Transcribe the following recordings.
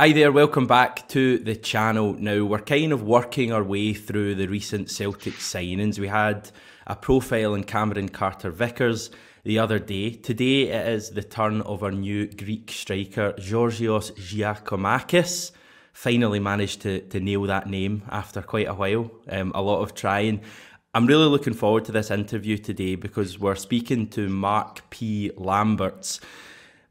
Hi there, welcome back to the channel. Now, we're kind of working our way through the recent Celtic signings. We had a profile on Cameron Carter-Vickers the other day. Today it is the turn of our new Greek striker, Giorgos Giakoumakis. Finally managed to nail that name after quite a while, a lot of trying. I'm really looking forward to this interview today because we're speaking to Marc P. Lamberts.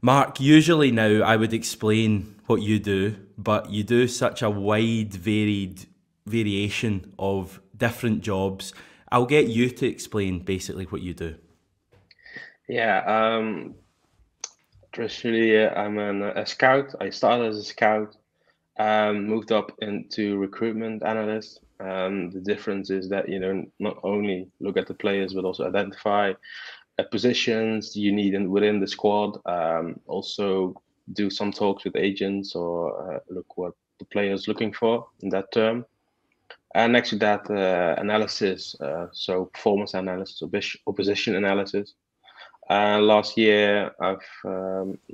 Marc, usually now I would explain what you do, but you do such a wide, varied variation of different jobs. I'll get you to explain basically what you do. Yeah, traditionally I'm a scout. I started as a scout, moved up into recruitment analyst. The difference is that not only look at the players but also identify positions you need within the squad. Also do some talks with agents or look what the player is looking for in that term. And next to that, analysis, so performance analysis, opposition analysis. Last year, I've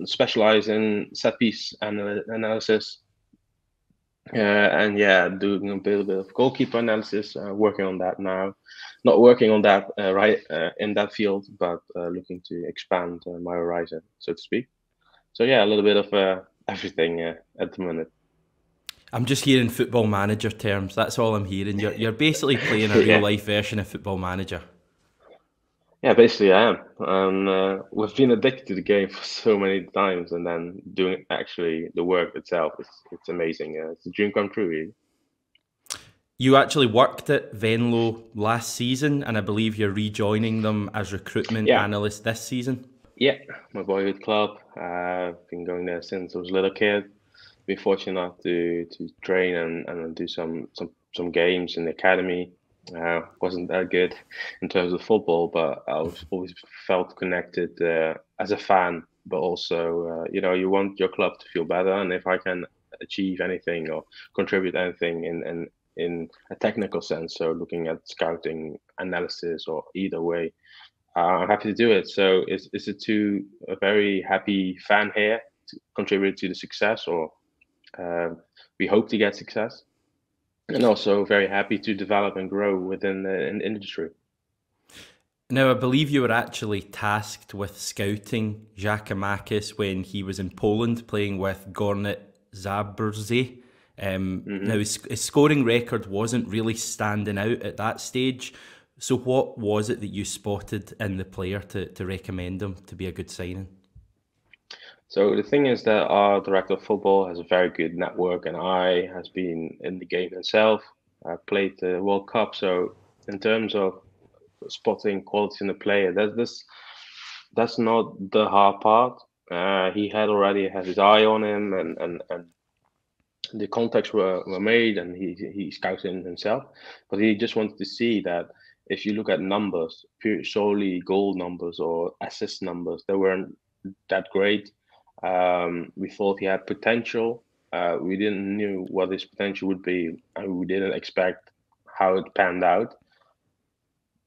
specialized in set piece analysis, and yeah, doing a bit of goalkeeper analysis. Working on that now, not working on that in that field, but looking to expand my horizon, so to speak. So yeah, a little bit of everything at the moment. I'm just hearing Football Manager terms. That's all I'm hearing. You're basically playing a real Yeah. life version of Football Manager. Yeah, basically I am. And we've been addicted to the game for so many times, and then doing actually the work itself, it's amazing. It's a dream come true, really. You actually worked at Venlo last season, and I believe you're rejoining them as recruitment Yeah, analyst this season. yeah, my boyhood club. I've been going there since I was a little kid. Been fortunate enough to train and do some games in the academy. Wasn't that good in terms of football, but I was always felt connected as a fan. But also, you want your club to feel better, and if I can achieve anything or contribute anything in a technical sense, so looking at scouting, analysis, or either way, I'm happy to do it. So is it to a very happy fan here to contribute to the success, or we hope to get success, and also very happy to develop and grow within the industry. Now, I believe you were actually tasked with scouting Giakoumakis when he was in Poland playing with Gornet Zabrze. Now, Hmm. his scoring record wasn't really standing out at that stage. So what was it that you spotted in the player to recommend him to be a good signing? So the thing is that our director of football has a very good network, and I has been in the game himself. I played the World Cup, so in terms of spotting quality in the player, that's not the hard part. He had already had his eye on him, and the contacts were made, and he scouted him himself. But he just wanted to see that if you look at numbers, pure solely goal numbers or assist numbers, they weren't that great. We thought he had potential. We didn't knew what his potential would be, and we didn't expect how it panned out.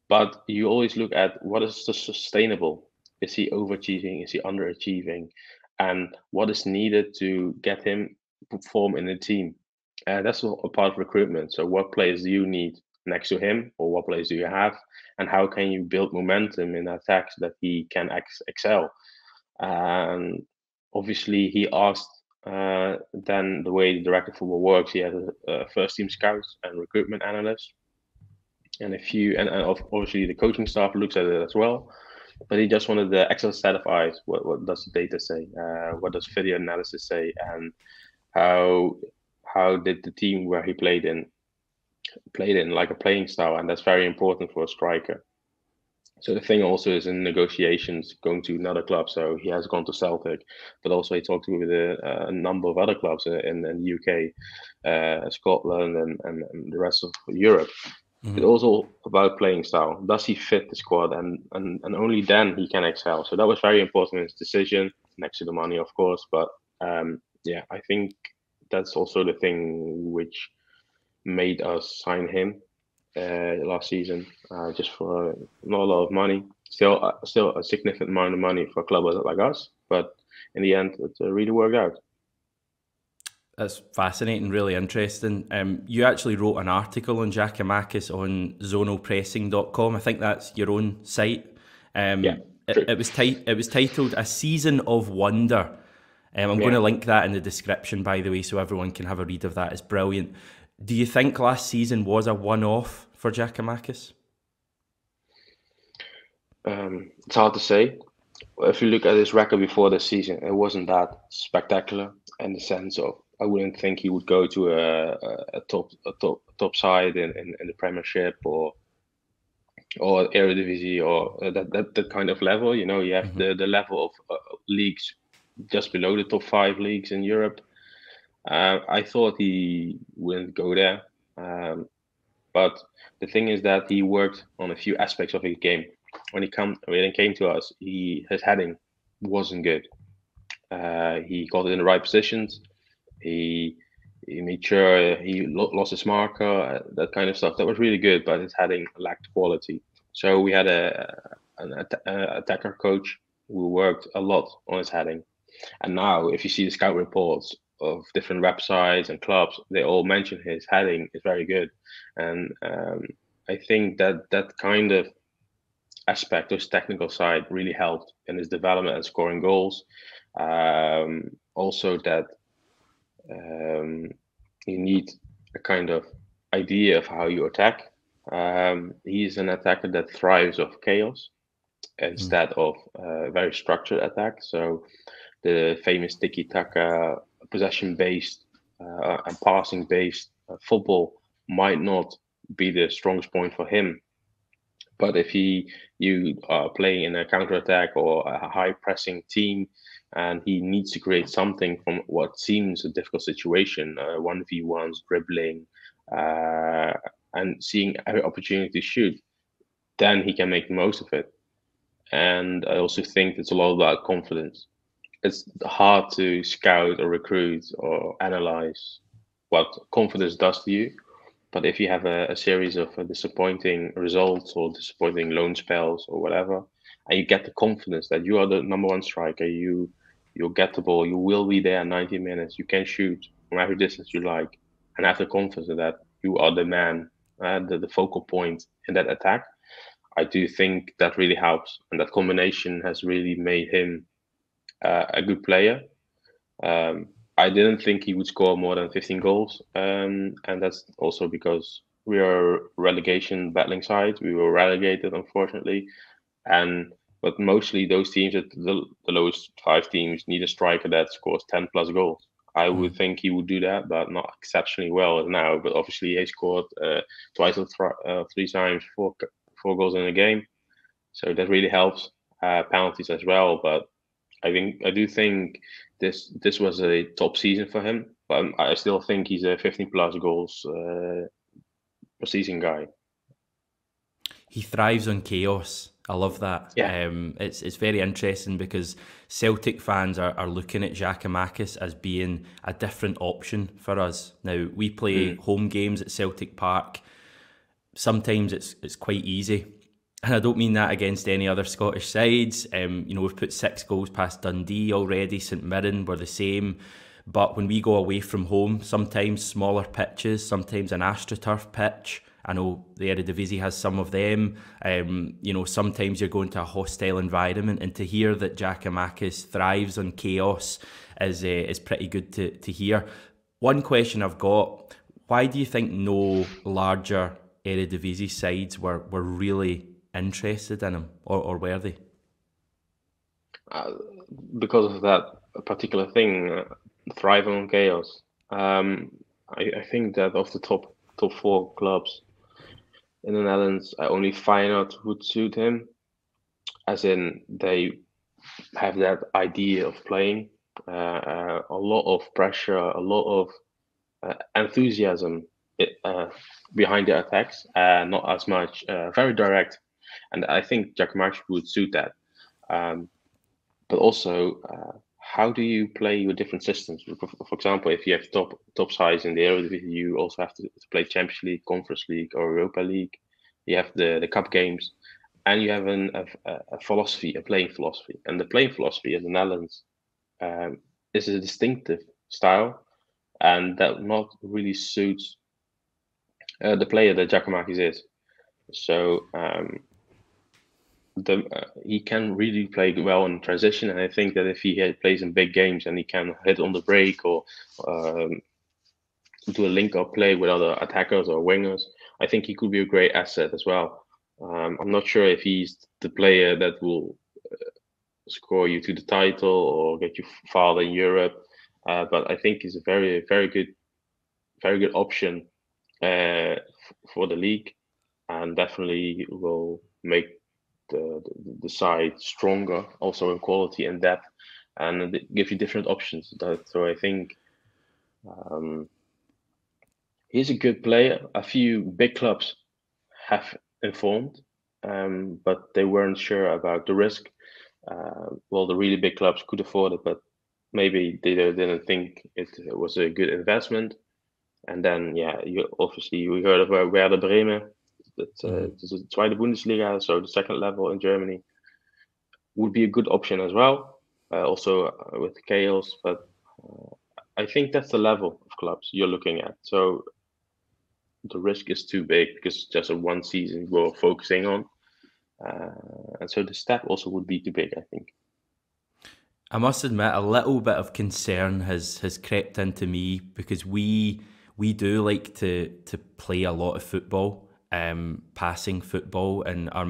But you always look at what is the sustainable. Is he overachieving? Is he underachieving? And what is needed to get him perform in the team? That's a part of recruitment. So what players do you need next to him, or what players do you have, and how can you build momentum in attack so that he can excel? And obviously, he asked. Then the way the director of football works, he has a first team scouts and recruitment analyst and a few, and obviously the coaching staff looks at it as well. But he just wanted the Excel set of eyes. What does the data say? What does video analysis say? And how how did the team where he played in like a playing style? And that's very important for a striker. So the thing also is in negotiations going to another club. So he has gone to Celtic, but also he talked with a number of other clubs in the UK, Scotland, and the rest of Europe. It's also about playing style. Does he fit the squad? And only then he can excel. So that was very important in his decision, next to the money, of course. But yeah, I think that's also the thing which made us sign him last season, just for not a lot of money. Still a significant amount of money for a club like us, but in the end, it really worked out. That's fascinating, really interesting. You actually wrote an article on Giakoumakis on zonalpressing.com. I think that's your own site. Yeah, It, true. it was it was titled "A Season of Wonder." I'm going Yeah. to link that in the description, by the way, so everyone can have a read of that. It's brilliant. Do you think last season was a one-off for Giakoumakis? It's hard to say. If you look at his record before the season, it wasn't that spectacular in the sense of I wouldn't think he would go to a top side in the Premiership or Eredivisie or that kind of level. You know, you have Mm-hmm. the level of leagues just below the top five leagues in Europe. I thought he wouldn't go there, but the thing is that he worked on a few aspects of his game. When he came to us, his heading wasn't good. He got it in the right positions. He he made sure he lost his marker, that kind of stuff. That was really good, but his heading lacked quality. So we had an attacker coach who worked a lot on his heading. And now, if you see the scout reports of different websites and clubs, they all mention his heading is very good. And I think that that kind of aspect, his technical side, really helped in his development and scoring goals. Also, that you need a kind of idea of how you attack. He's an attacker that thrives off chaos instead of very structured attack. So the famous tiki-taka, possession-based and passing-based football might not be the strongest point for him. But if you are playing in a counter-attack or a high-pressing team, and he needs to create something from what seems a difficult situation, 1v1s, dribbling, uh, and seeing every opportunity to shoot, then he can make the most of it. And I also think it's a lot about confidence. It's hard to scout or recruit or analyze what confidence does to you. But if you have a series of disappointing results or disappointing loan spells or whatever, and you get the confidence that you are the number one striker, you'll get the ball, you will be there in 90 minutes, you can shoot from every distance you like, and have the confidence that you are the man, the focal point in that attack. I do think that really helps, and that combination has really made him a good player. Um, I didn't think he would score more than 15 goals, and that's also because we are relegation battling side. We were relegated, unfortunately, and but mostly those teams at the lowest five teams need a striker that scores 10 plus goals. I would think he would do that, but not exceptionally well now. But obviously, he scored twice or three times, four goals in a game, so that really helps. Penalties as well, but I do think this was a top season for him, but I still think he's a 15 plus goals per season guy. He thrives on chaos. I love that. Yeah. It's very interesting because Celtic fans are looking at Giakoumakis as being a different option for us. Now, we play home games at Celtic Park. Sometimes it's quite easy. And I don't mean that against any other Scottish sides. We've put 6 goals past Dundee already. St Mirren were the same. But when we go away from home, sometimes smaller pitches, sometimes an AstroTurf pitch. I know the Eredivisie has some of them. Sometimes you're going to a hostile environment, and to hear that Giakoumakis thrives on chaos is pretty good to hear. One question I've got: why do you think no larger Eredivisie sides were really interested in him, or were they? Because of that particular thing, thriving on chaos. I think that of the top 4 clubs in the Netherlands, only Feyenoord would suit him, as in they have that idea of playing, a lot of pressure, a lot of enthusiasm behind the attacks, not as much, very direct, and I think Giakoumakis would suit that. But also, how do you play with different systems? For example, if you have top sides in the Eredivisie, you also have to play Champions League, Conference League, or Europa League. You have the cup games, and you have a philosophy, a playing philosophy. And the playing philosophy in the Netherlands is a distinctive style. and that not really suits the player that Giakoumakis is. So he can really play well in transition, and I think that if he plays in big games and he can hit on the break or do a link-up play with other attackers or wingers, I think he could be a great asset as well. I'm not sure if he's the player that will score you to the title or get you farther in Europe, but I think he's a very, very good option for the league, and definitely will make the side stronger, also in quality and depth, and give you different options. So I think he's a good player. A few big clubs have informed, but they weren't sure about the risk. Well, the really big clubs could afford it, but maybe they didn't think it was a good investment. And then, yeah, we heard about Werder Bremen. It's the Zweite Bundesliga, so the second level in Germany, would be a good option as well. Also with the chaos, but I think that's the level of clubs you're looking at. So the risk is too big because it's just a one season we're focusing on, and so the step also would be too big, I think. I must admit, a little bit of concern has crept into me because we do like to play a lot of football, passing football, and our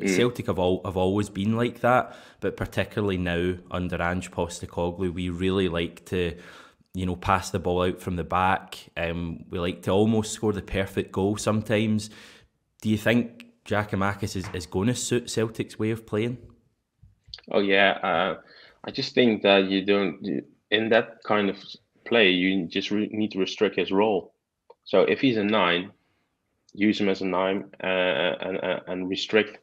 Celtic have always been like that, but particularly now under Ange Postecoglou, we really like to, pass the ball out from the back. We like to almost score the perfect goal sometimes. Do you think Giakoumakis is going to suit Celtic's way of playing? Oh yeah, I just think that in that kind of play, you just need to restrict his role. So if he's a 9, use him as a 9 and restrict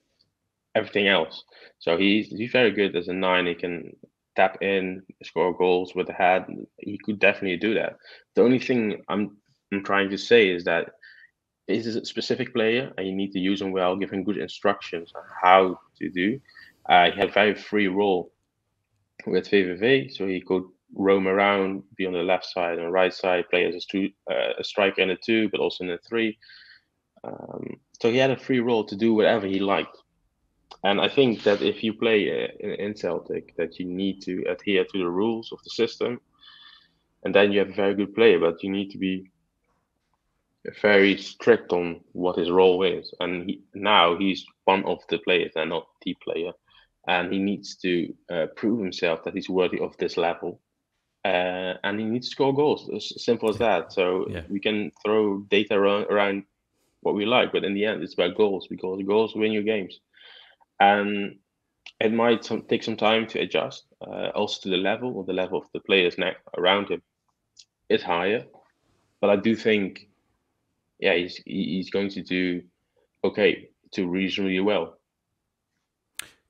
everything else. So he's very good as a 9. He can tap in, score goals with the head. He could definitely do that. The only thing I'm trying to say is that this is a specific player, and you need to use him well, give him good instructions on how to do. He had a very free role with VVV, so he could roam around, be on the left side and right side, play as a striker in a 2, but also in a 3. So he had a free role to do whatever he liked. And I think that if you play in Celtic, that you need to adhere to the rules of the system, and then you have a very good player, but you need to be very strict on what his role is. And now he's one of the players and not the player, and he needs to prove himself that he's worthy of this level. And he needs to score goals. As simple as that. So we can throw data around what we like, but in the end, it's about goals, because goals win you games. And it might take some time to adjust, also to the level of the players around him is higher. But I do think, he's going to do reasonably well.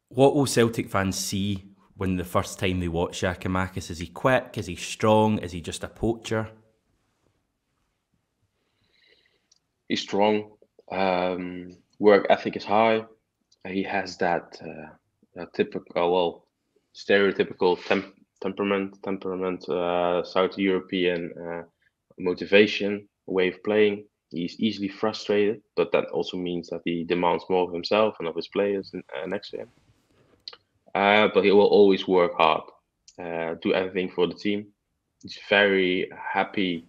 What will Celtic fans see when the first time they watch Giakoumakis? Is he quick? Is he strong? Is he just a poacher? He's strong. Work ethic is high. He has that stereotypical temperament, South European motivation, way of playing. He's easily frustrated, but that also means that he demands more of himself and of his players next to him. But he will always work hard, do everything for the team. He's very happy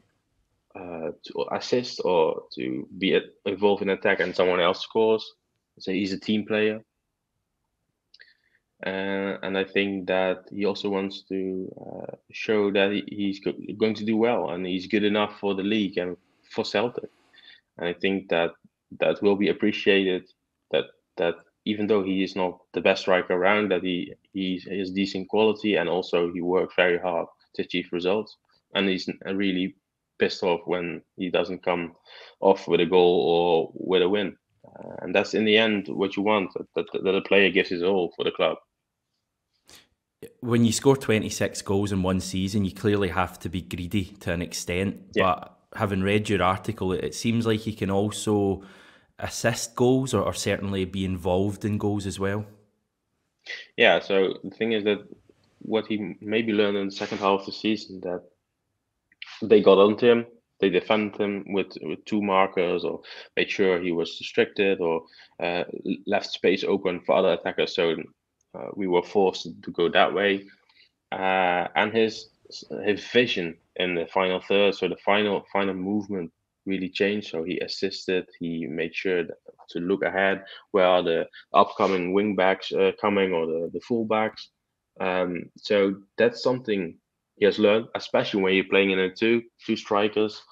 to assist or to be involved in attack and someone else scores. So he's a team player. And I think that he also wants to show that he's going to do well, and he's good enough for the league and for Celtic. And I think that will be appreciated, that even though he is not the best striker around, that he is decent quality, and also he worked very hard to achieve results. And he's really pissed off when he doesn't come off with a goal or with a win. And that's in the end what you want, that a player gives his all for the club. When you score 26 goals in one season, you clearly have to be greedy to an extent. Yeah. But having read your article, it seems like he can also assist goals or certainly be involved in goals as well. Yeah, so the thing is that what he maybe learned in the second half of the season, that they got onto him. They defended him with 2 markers, or made sure he was restricted, or left space open for other attackers. So we were forced to go that way. And his vision in the final third, so the final movement really changed. So he assisted. He made sure to look ahead. Where are the upcoming wing backs coming, or the fullbacks? So that's something he has learned, especially when you're playing in a two strikers.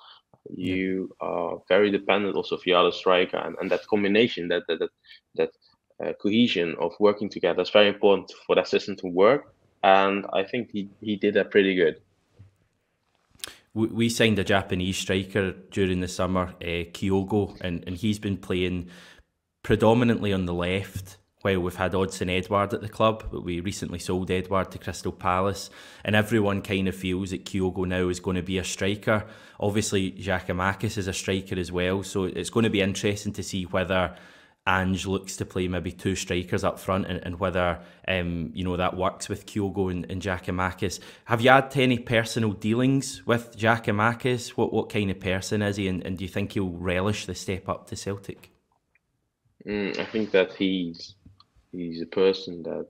Yeah. You are very dependent also of the other striker, and that combination, that cohesion of working together is very important for that system to work. And I think he did that pretty good. We signed a Japanese striker during the summer, Kyogo, and he's been playing predominantly on the left while we've had Odsonne Edouard at the club, but we recently sold Edouard to Crystal Palace, and everyone kind of feels that Kyogo now is going to be a striker. Obviously, Giakoumakis is a striker as well, so it's going to be interesting to see whether Ange looks to play maybe 2 strikers up front, and whether that works with Kyogo and Giakoumakis. Have you had any personal dealings with Giakoumakis? What kind of person is he, and do you think he'll relish the step up to Celtic? I think that he's a person that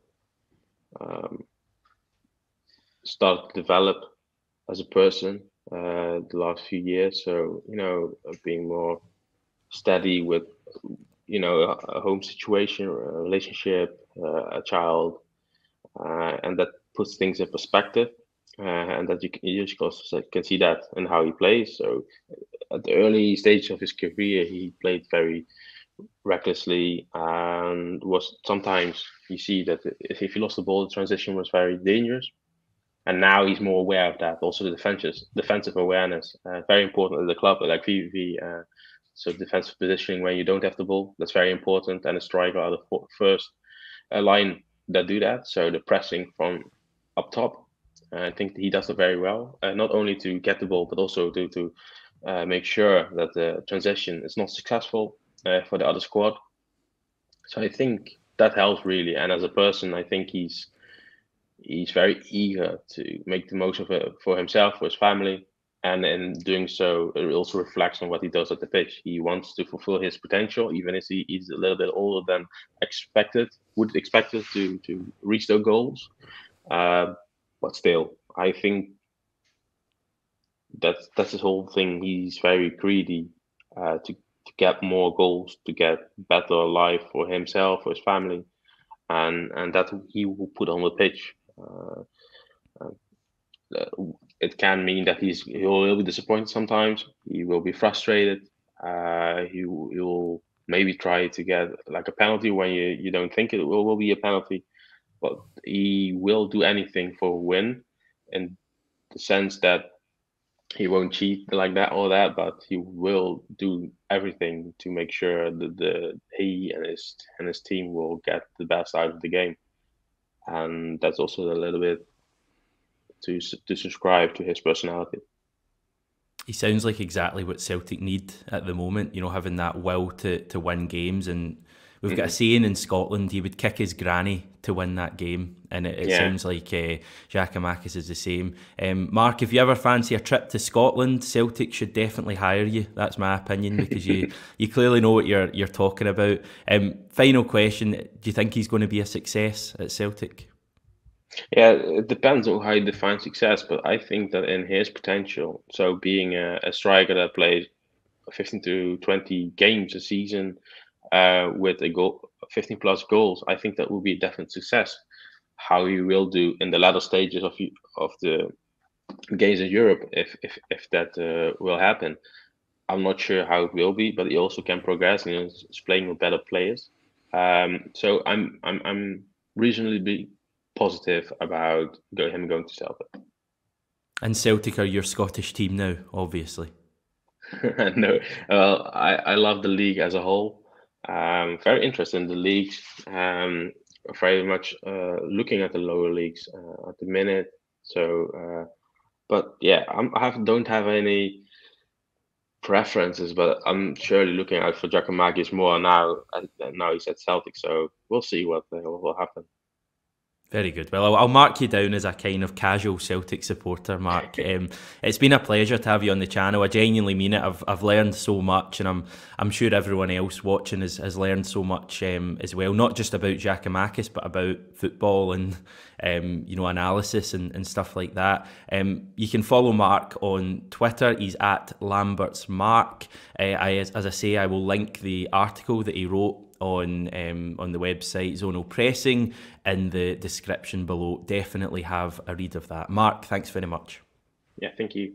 started to develop as a person the last few years. So being more steady with a home situation, a relationship, a child, and that puts things in perspective. And that you also can see that in how he plays. So at the early stage of his career, he played very recklessly, and was sometimes you see that if he lost the ball, the transition was very dangerous. And now he's more aware of that. Also, the defensive awareness, very important at the club, like VVV. So defensive positioning when you don't have the ball, that's very important. And a striker are the first line that do that. So the pressing from up top, I think he does it very well. Not only to get the ball, but also to make sure that the transition is not successful for the other squad. So I think that helps really. And as a person, I think he's very eager to make the most of it for himself, for his family, and in doing so, it also reflects on what he does at the pitch. He wants to fulfill his potential, even if he's a little bit older than would expected to reach their goals. But still, I think that's his whole thing. He's very greedy to get more goals, to get better life for himself, for his family, and that he will put on the pitch. It can mean that he will be disappointed sometimes. He will be frustrated. He will maybe try to get like a penalty when you don't think it will be a penalty, but he will do anything for a win, in the sense that he won't cheat like that or that, but he will do everything to make sure that he and his team will get the best out of the game, and that's also a little bit to subscribe to his personality. He sounds like exactly what Celtic need at the moment, having that will to win games. And we've got a saying in Scotland, he would kick his granny to win that game. And it sounds like Giakoumakis is the same. Mark, if you ever fancy a trip to Scotland, Celtic should definitely hire you. That's my opinion, because you clearly know what you're talking about. Final question, do you think he's going to be a success at Celtic? Yeah, it depends on how you define success, but I think that in his potential, so being a striker that plays 15 to 20 games a season with a goal, 15 plus goals, I think that will be a definite success. How he will do in the latter stages of the games in Europe, if that will happen, I'm not sure how it will be, but he also can progress and is playing with better players. So I'm reasonably positive about him going to Celtic. And Celtic are your Scottish team now, obviously. No, well, I love the league as a whole. Very interested in the leagues. Very much looking at the lower leagues at the minute. So, but yeah, don't have any preferences, but I'm surely looking out for Giakoumakis more now. Now he's at Celtic, so we'll see what will happen. Very good. Well, I'll mark you down as a kind of casual Celtic supporter, Mark. It's been a pleasure to have you on the channel. I genuinely mean it. I've learned so much, and I'm sure everyone else watching has learned so much as well. Not just about Giakoumakis, but about football and analysis and stuff like that. You can follow Mark on Twitter. He's at Lamberts Mark. As I say, I will link the article that he wrote on the website Zonal Pressing in the description below. Definitely have a read of that. Mark, thanks very much. Yeah, thank you.